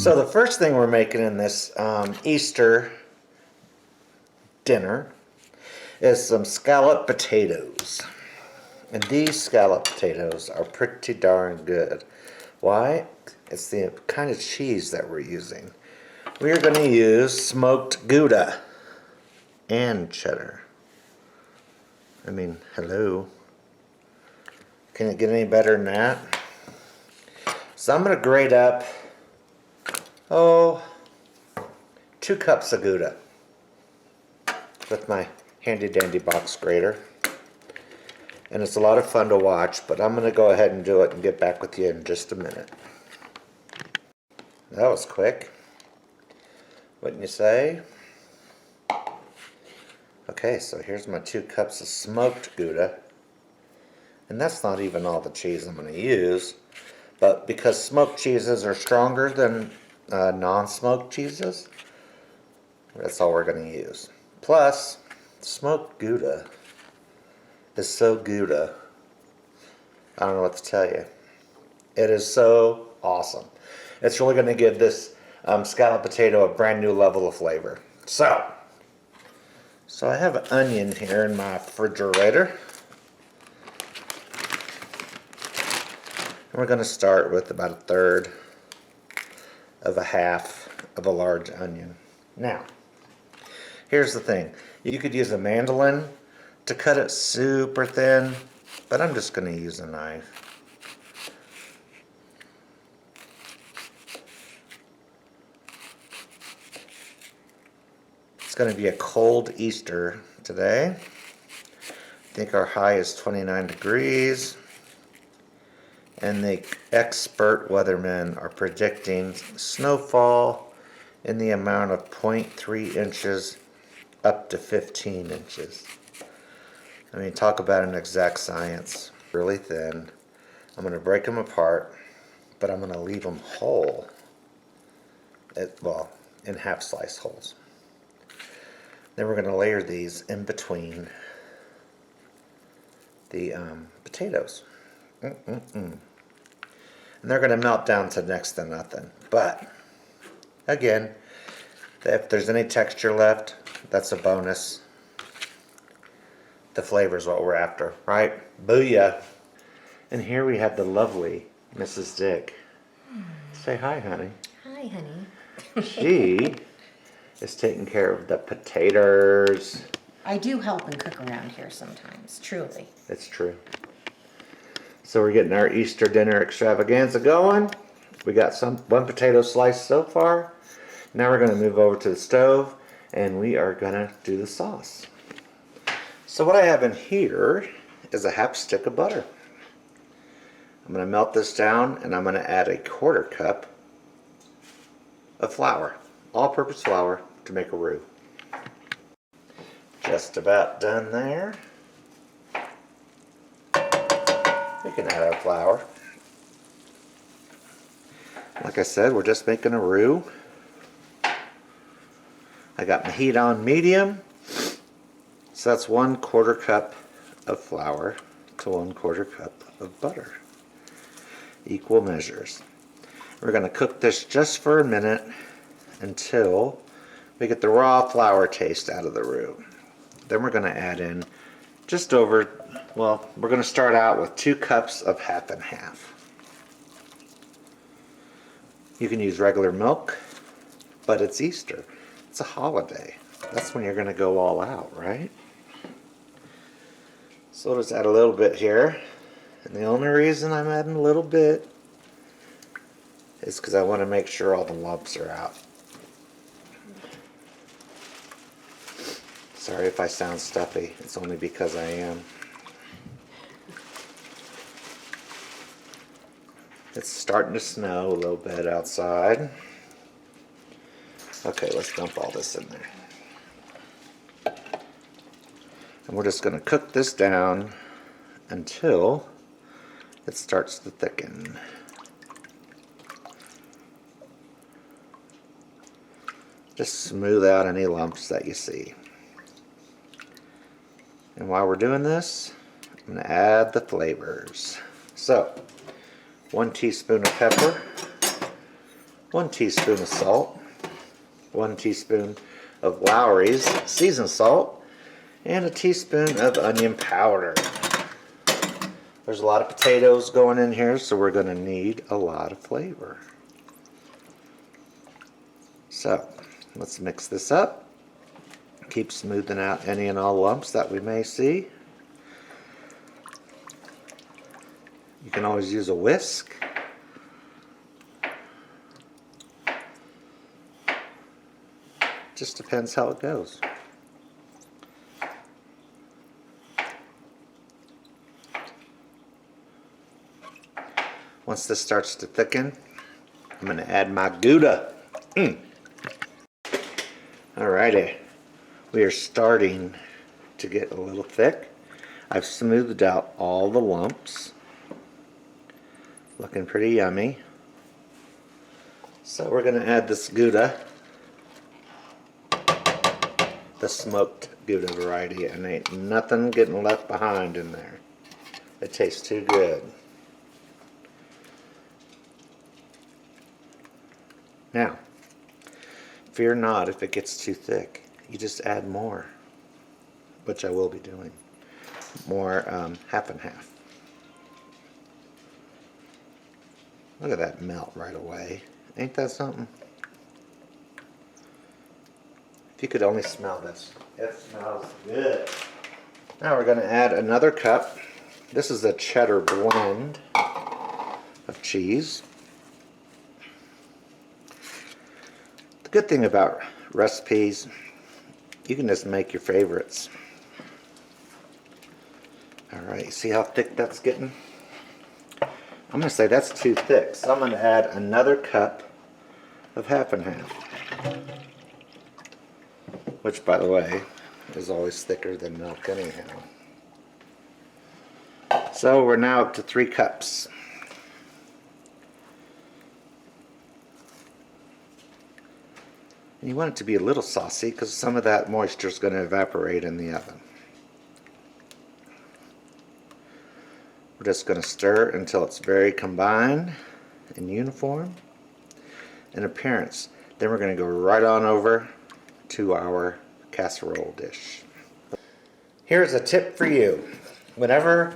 So the first thing we're making in this Easter dinner is some scalloped potatoes. And these scalloped potatoes are pretty darn good. Why? It's the kind of cheese that we're using. We are going to use smoked Gouda and cheddar. I mean, hello. Can it get any better than that? So I'm going to grate up, 2 cups of Gouda with my handy dandy box grater. And it's a lot of fun to watch, but I'm going to go ahead and do it and get back with you in just a minute. That was quick, wouldn't you say? Okay, so here's my 2 cups of smoked Gouda. And that's not even all the cheese I'm going to use. But because smoked cheeses are stronger than non-smoked cheeses, that's all we're going to use. Plus, smoked Gouda is so Gouda. I don't know what to tell you. It is so awesome. It's really going to give this scalloped potato a brand new level of flavor. So I have an onion here in my refrigerator. And we're going to start with about 1/3 of a half of a large onion. Now, here's the thing. You could use a mandolin to cut it super thin, but I'm just going to use a knife. It's going to be a cold Easter today. I think our high is 29 degrees. And the expert weathermen are predicting snowfall in the amount of 0.3 inches up to 15 inches. I mean, talk about an exact science. Really thin. I'm going to break them apart, but I'm going to leave them whole. In half slice holes. Then we're going to layer these in between the potatoes. And they're going to melt down to next to nothing. But, again, if there's any texture left, that's a bonus. The flavor is what we're after, right? Booyah! And here we have the lovely Mrs. Dick. Say hi, honey. Hi, honey. She is taking care of the potatoes. I do help and cook around here sometimes, truly. It's true. So we're getting our Easter dinner extravaganza going. We got one potato slice so far. Now we're going to move over to the stove and we are going to do the sauce. So what I have in here is a half stick of butter. I'm going to melt this down and I'm going to add a 1/4 cup of flour, all-purpose flour, to make a roux. Just about done there. We can add our flour. Like I said, we're just making a roux. I got my heat on medium. So that's 1/4 cup of flour to 1/4 cup of butter. Equal measures. We're going to cook this just for a minute until we get the raw flour taste out of the roux. Then we're going to add in we're going to start out with 2 cups of half and half. You can use regular milk, but it's Easter. It's a holiday. That's when you're going to go all out, right? So we'll just add a little bit here. And the only reason I'm adding a little bit is because I want to make sure all the lumps are out. Sorry if I sound stuffy. It's only because I am. It's starting to snow a little bit outside. Okay, let's dump all this in there. And we're just going to cook this down until it starts to thicken. Just smooth out any lumps that you see. And while we're doing this, I'm going to add the flavors. So, 1 teaspoon of pepper, 1 teaspoon of salt, 1 teaspoon of Lowry's seasoned salt, and a teaspoon of onion powder. There's a lot of potatoes going in here, so we're going to need a lot of flavor. So let's mix this up. Keep smoothing out any and all lumps that we may see. You can always use a whisk. Just depends how it goes. Once this starts to thicken, I'm going to add my Gouda. Alrighty, we are starting to get a little thick. I've smoothed out all the lumps. Looking pretty yummy. So we're going to add this Gouda, the smoked Gouda variety, and ain't nothing getting left behind in there. It tastes too good. Now, fear not if it gets too thick. You just add more, which I will be doing. More half and half. Look at that melt right away. Ain't that something? If you could only smell this. It smells good. Now we're going to add another cup. This is a cheddar blend of cheese. The good thing about recipes, you can just make your favorites. Alright, see how thick that's getting? I'm going to say that's too thick, so I'm going to add another cup of half and half. Which, by the way, is always thicker than milk anyhow. So we're now up to 3 cups. And you want it to be a little saucy because some of that moisture is going to evaporate in the oven. We're just going to stir until it's very combined and uniform in appearance. Then we're going to go right on over to our casserole dish. Here's a tip for you. Whenever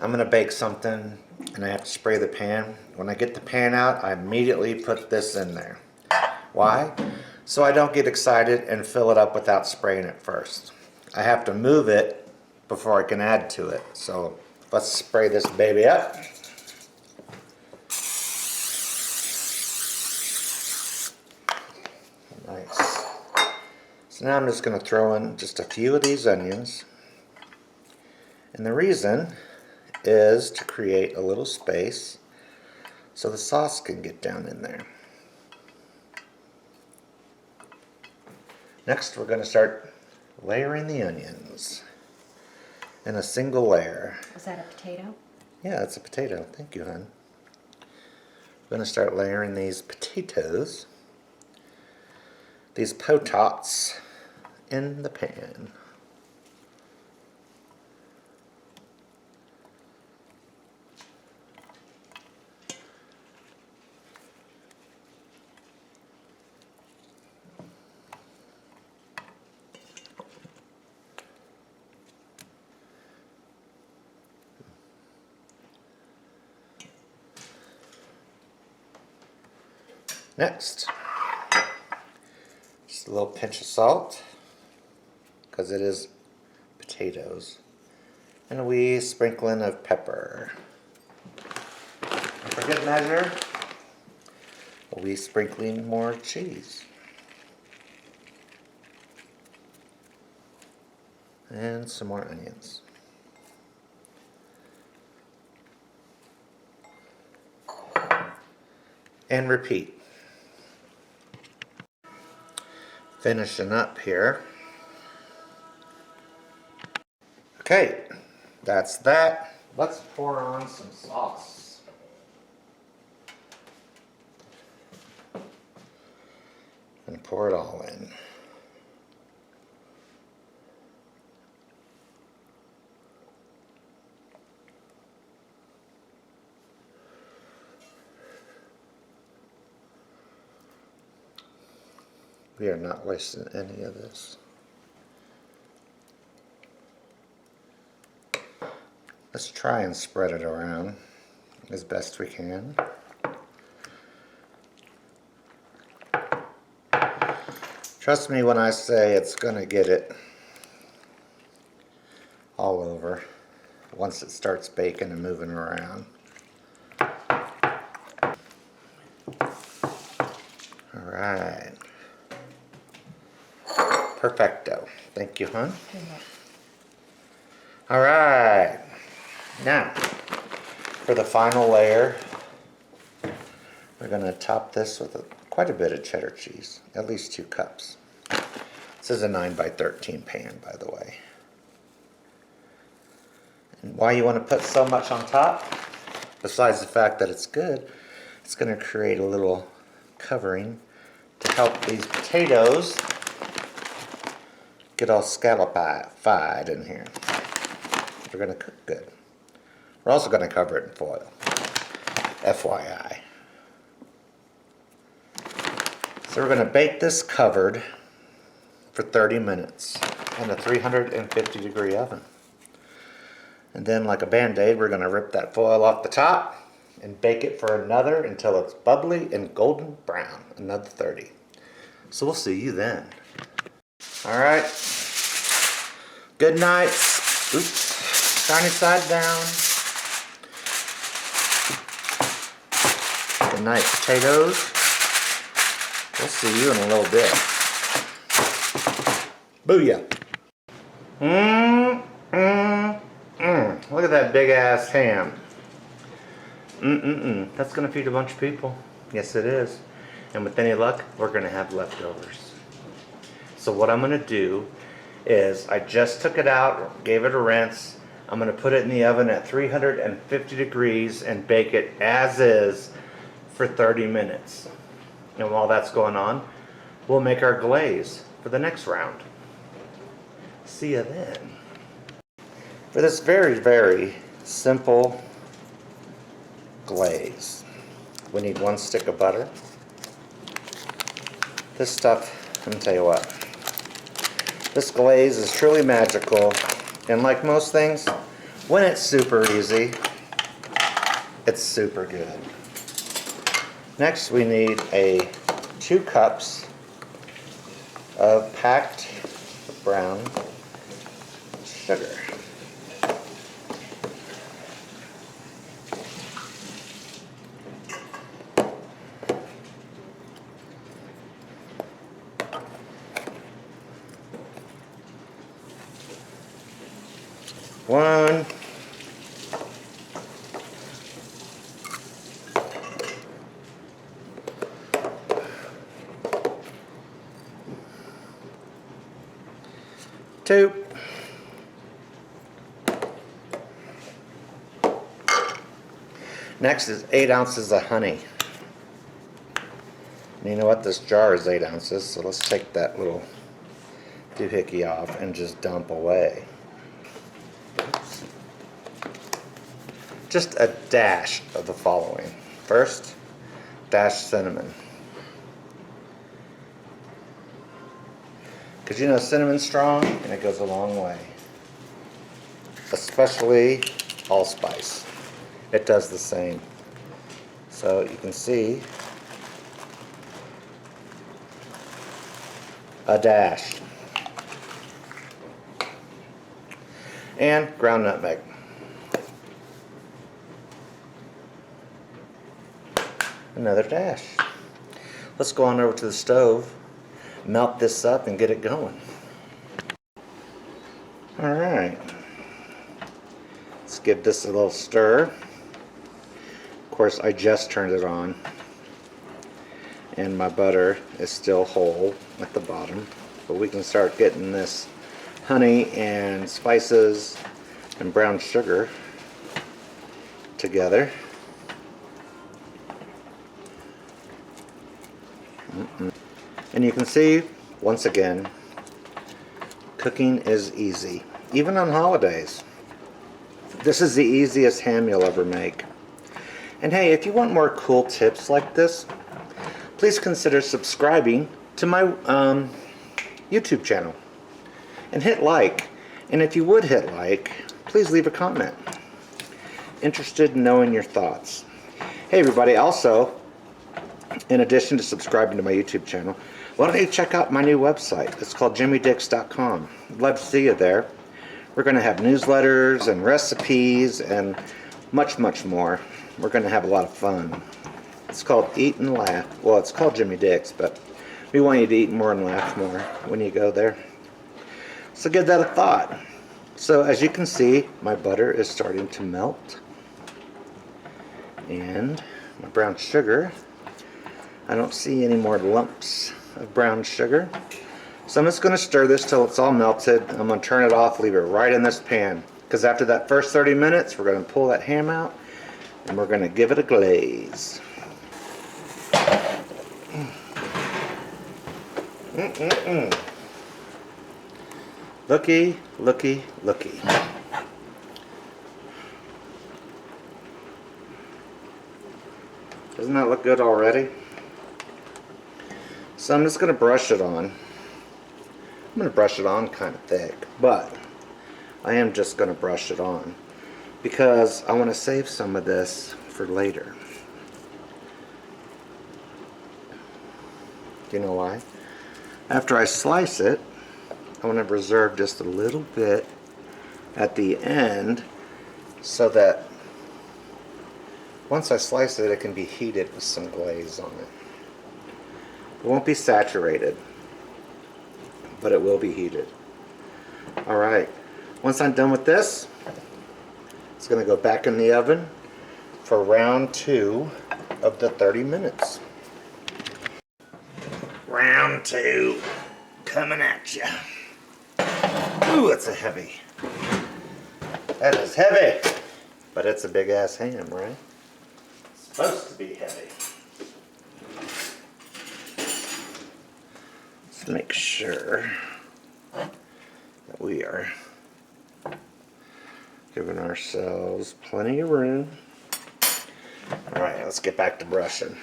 I'm going to bake something and I have to spray the pan, when I get the pan out, I immediately put this in there. Why? So I don't get excited and fill it up without spraying it first. I have to move it before I can add to it. So let's spray this baby up. Nice. So now I'm just going to throw in just a few of these onions. And the reason is to create a little space so the sauce can get down in there. Next, we're going to start layering the onions in a single layer. Is that a potato? Yeah, it's a potato. Thank you, hon. We're going to start layering these potatoes, these potats, in the pan. Next, just a little pinch of salt, because it is potatoes, and a wee sprinkling of pepper. And for good measure, a wee sprinkling more cheese. And some more onions. And repeat. Finishing up here. Okay, that's that. Let's pour on some sauce. And pour it all in. We are not wasting any of this. Let's try and spread it around as best we can. Trust me when I say it's gonna get it all over once it starts baking and moving around. Alright. Perfecto. Thank you, hon. Alright. Now, for the final layer, we're going to top this with quite a bit of cheddar cheese, at least 2 cups. This is a 9 by 13 pan, by the way. And why you want to put so much on top, besides the fact that it's good, it's going to create a little covering to help these potatoes get all scallopified in here. They're going to cook good. We're also going to cover it in foil, FYI. So we're going to bake this covered for 30 minutes in a 350 degree oven. And then like a band-aid, we're going to rip that foil off the top and bake it for another until it's bubbly and golden brown, another 30. So we'll see you then. All right. Good night. Oops. Shiny side down. Good night, potatoes. We'll see you in a little bit. Booyah. Look at that big ass ham. That's gonna feed a bunch of people. Yes, it is. And with any luck, we're gonna have leftovers. So what I'm gonna do is I just took it out, gave it a rinse. I'm gonna put it in the oven at 350 degrees and bake it as is for 30 minutes. And while that's going on, we'll make our glaze for the next round. See you then. For this very, very simple glaze, we need 1 stick of butter. This stuff, let me tell you what, this glaze is truly magical, and like most things, when it's super easy, it's super good. Next we need 2 cups of packed brown sugar. One, 2, next is 8 ounces of honey. And you know what? This jar is 8 ounces, so let's take that little doohickey off and just dump away. Oops. Just a dash of the following. First, dash cinnamon. Because you know cinnamon's strong and it goes a long way. Especially allspice. It does the same. So you can see a dash. And ground nutmeg. Another dash. Let's go on over to the stove, melt this up and get it going. Alright. Let's give this a little stir. Of course, I just turned it on. And my butter is still whole at the bottom. But we can start getting this honey and spices and brown sugar together. And you can see, once again, cooking is easy, even on holidays. This is the easiest ham you'll ever make. And hey, if you want more cool tips like this, please consider subscribing to my YouTube channel and hit like. And if you would hit like, please leave a comment. Interested in knowing your thoughts. Hey everybody, also, in addition to subscribing to my YouTube channel, why don't you check out my new website? It's called jimmydix.com. I'd love to see you there. We're going to have newsletters and recipes and much, much more. We're going to have a lot of fun. It's called Eat and Laugh. Well, it's called Jimmy Dix, but we want you to eat more and laugh more when you go there. So give that a thought. So as you can see, my butter is starting to melt. And my brown sugar, I don't see any more lumps of brown sugar. So I'm just going to stir this till it's all melted. I'm going to turn it off, leave it right in this pan. Because after that first 30 minutes, we're going to pull that ham out and we're going to give it a glaze. Looky, looky, looky. Doesn't that look good already? So I'm just going to brush it on. I'm going to brush it on kind of thick, but I am just going to brush it on because I want to save some of this for later. Do you know why? After I slice it, I want to reserve just a little bit at the end so that once I slice it, it can be heated with some glaze on it. It won't be saturated, but it will be heated. Alright, once I'm done with this, it's going to go back in the oven for round 2 of the 30 minutes. Round 2 coming at you. Ooh, it's a heavy. That is heavy, but it's a big ass ham, right? It's supposed to be heavy. Let's make sure that we are giving ourselves plenty of room. Alright, let's get back to brushing.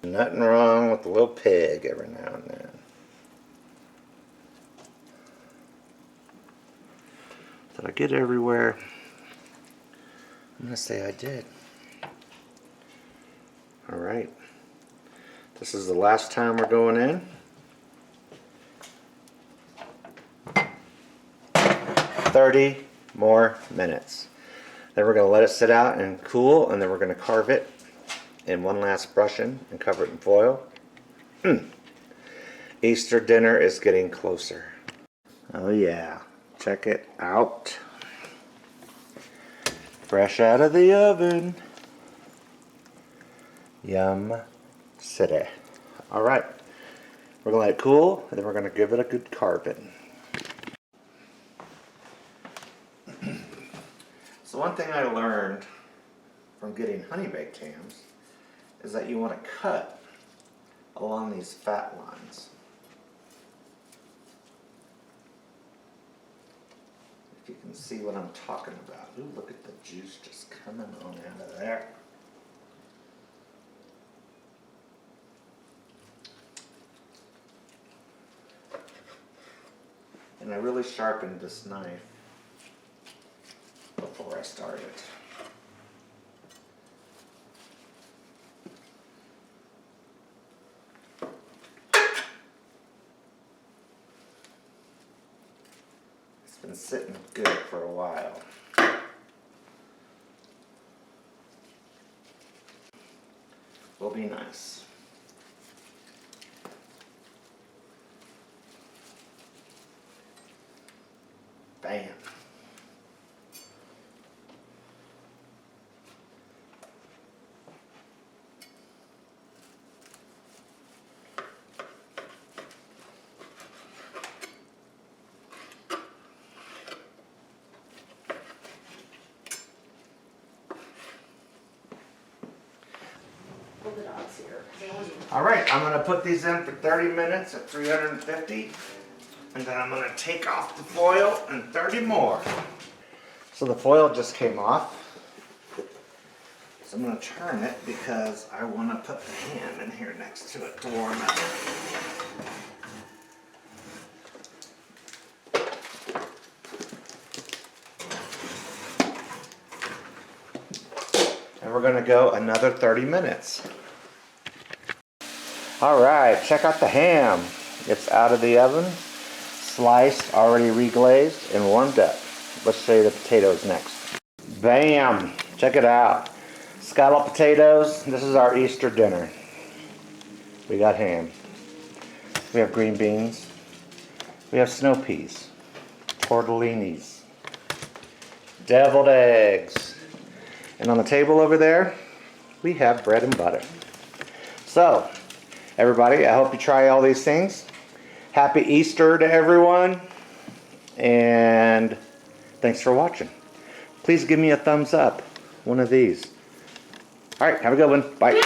Nothing wrong with a little pig every now and then. Did I get everywhere? I'm going to say I did. Alright. This is the last time we're going in. 30 more minutes. Then we're going to let it sit out and cool, and then we're going to carve it in one last brushing and cover it in foil. Easter dinner is getting closer. Oh yeah, check it out. Fresh out of the oven. Yum city. Alright, we're going to let it cool and then we're going to give it a good carving. So one thing I learned from getting honey baked hams is that you want to cut along these fat lines. If you can see what I'm talking about. Ooh, look at the juice just coming on out of there. And I really sharpened this knife before I started. It's been sitting good for a while. Will be nice. Bam. the dogs here. 'Cause they always All right, I'm gonna put these in for 30 minutes at 350, and then I'm gonna take off the foil and 30 more. So the foil just came off. So I'm gonna turn it because I wanna put the ham in here next to it to warm up. And we're gonna go another 30 minutes. All right, check out the ham. It's out of the oven, sliced, already reglazed, and warmed up. Let's show you the potatoes next. Bam! Check it out. Scalloped potatoes. This is our Easter dinner. We got ham. We have green beans. We have snow peas, tortellinis, deviled eggs. And on the table over there, we have bread and butter. So, everybody, I hope you try all these things. Happy Easter to everyone. And thanks for watching. Please give me a thumbs up. One of these. All right, have a good one. Bye.